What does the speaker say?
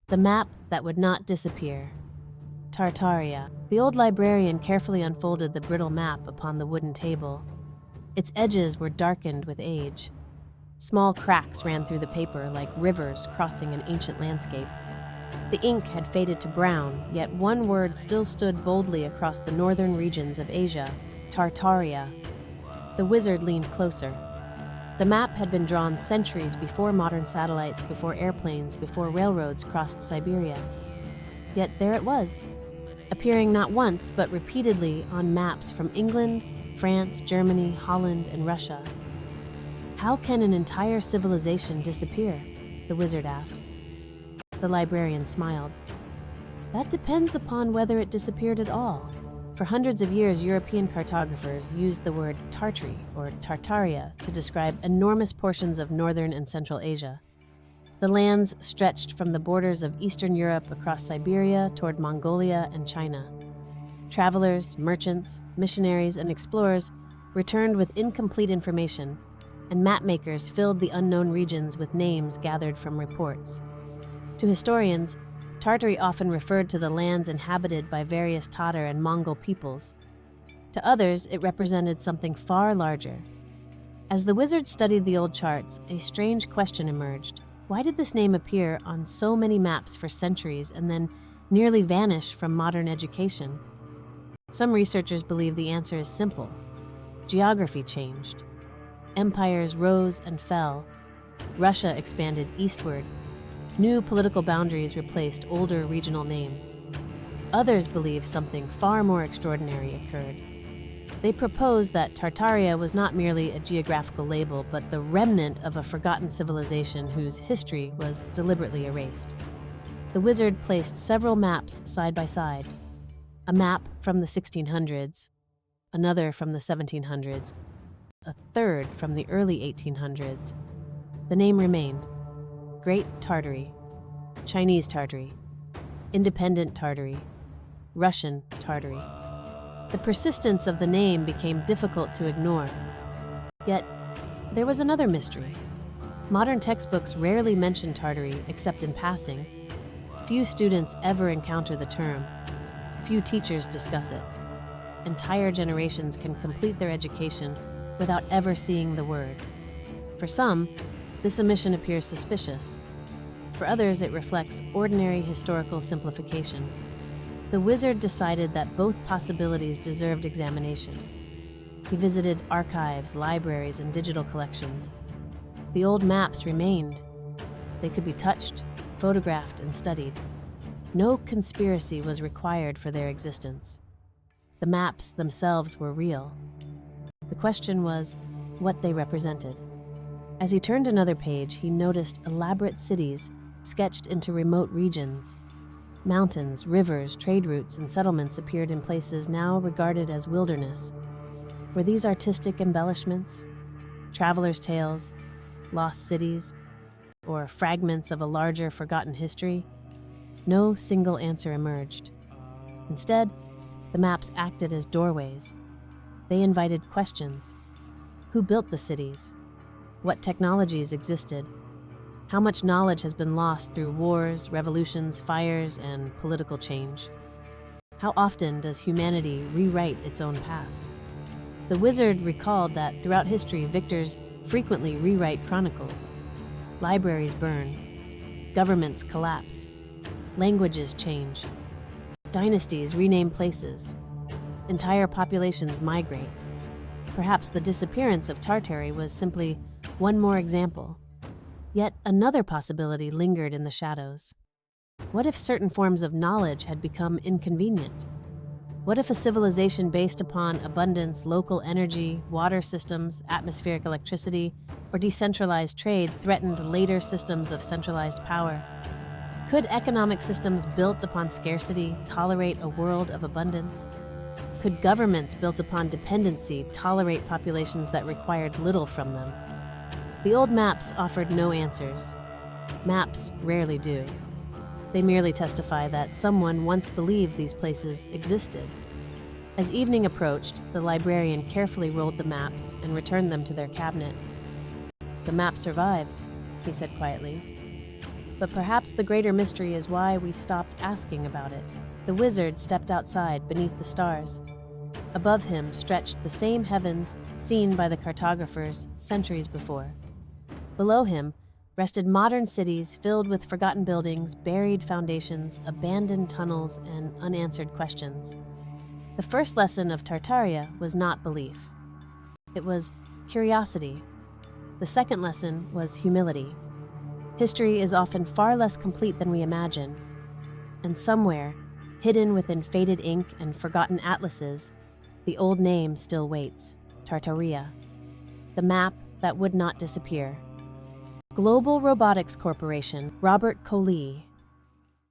The map that would not disappear. Tartaria. The old librarian carefully unfolded the brittle map upon the wooden table. Its edges were darkened with age. Small cracks ran through the paper like rivers crossing an ancient landscape. The ink had faded to brown, yet one word still stood boldly across the northern regions of Asia: Tartaria. The wizard leaned closer. The map had been drawn centuries before modern satellites, before airplanes, before railroads crossed Siberia. Yet there it was, appearing not once but repeatedly on maps from England, France, Germany, Holland, and Russia. How can an entire civilization disappear? The wizard asked. The librarian smiled. That depends upon whether it disappeared at all. For hundreds of years, European cartographers used the word Tartary or Tartaria to describe enormous portions of northern and central Asia. The lands stretched from the borders of Eastern Europe across Siberia toward Mongolia and China. Travelers, merchants, missionaries, and explorers returned with incomplete information, and mapmakers filled the unknown regions with names gathered from reports. To historians, Tartary often referred to the lands inhabited by various Tatar and Mongol peoples. To others, it represented something far larger. As the wizard studied the old charts, a strange question emerged. Why did this name appear on so many maps for centuries and then nearly vanish from modern education? Some researchers believe the answer is simple. Geography changed. Empires rose and fell. Russia expanded eastward. New political boundaries replaced older regional names. Others believe something far more extraordinary occurred. They propose that Tartaria was not merely a geographical label, but the remnant of a forgotten civilization whose history was deliberately erased. The wizard placed several maps side by side. A map from the 1600s, another from the 1700s, a third from the early 1800s. The name remained: Great Tartary, Chinese Tartary, Independent Tartary, Russian Tartary. The persistence of the name became difficult to ignore. Yet, there was another mystery. Modern textbooks rarely mention Tartary except in passing. Few students ever encounter the term. Few teachers discuss it. Entire generations can complete their education without ever seeing the word. For some, this omission appears suspicious. For others, it reflects ordinary historical simplification. The wizard decided that both possibilities deserved examination. He visited archives, libraries, and digital collections. The old maps remained. They could be touched, photographed, and studied. No conspiracy was required for their existence. The maps themselves were real. The question was what they represented. As he turned another page, he noticed elaborate cities sketched into remote regions. Mountains, rivers, trade routes, and settlements appeared in places now regarded as wilderness. Were these artistic embellishments, travelers' tales, lost cities, or fragments of a larger, forgotten history? No single answer emerged. Instead, the maps acted as doorways. They invited questions. Who built the cities? What technologies existed? How much knowledge has been lost through wars, revolutions, fires, and political change? How often does humanity rewrite its own past? The wizard recalled that throughout history, victors frequently rewrite chronicles. Libraries burn. Governments collapse. Languages change. Dynasties rename places. Entire populations migrate. Perhaps the disappearance of Tartary was simply one more example. Yet another possibility lingered in the shadows. What if certain forms of knowledge had become inconvenient? What if a civilization based upon abundance, local energy, water systems, atmospheric electricity, or decentralized trade threatened later systems of centralized power? Could economic systems built upon scarcity tolerate a world of abundance? Could governments built upon dependency tolerate populations that required little from them? The old maps offered no answers. Maps rarely do. They merely testify that someone once believed these places existed. As evening approached, the librarian carefully rolled the maps and returned them to their cabinet. "The map survives," he said quietly. But perhaps the greater mystery is why we stopped asking about it. The wizard stepped outside beneath the stars. Above him stretched the same heavens seen by the cartographers centuries before. Below him rested modern cities filled with forgotten buildings, buried foundations, abandoned tunnels, and unanswered questions. The first lesson of Tartaria was not belief. It was curiosity. The second lesson was humility. History is often far less complete than we imagine. And somewhere, hidden within faded ink and forgotten atlases, the old name still waits, Tartaria, the map that would not disappear. Global Robotics Corporation, Robert Colee,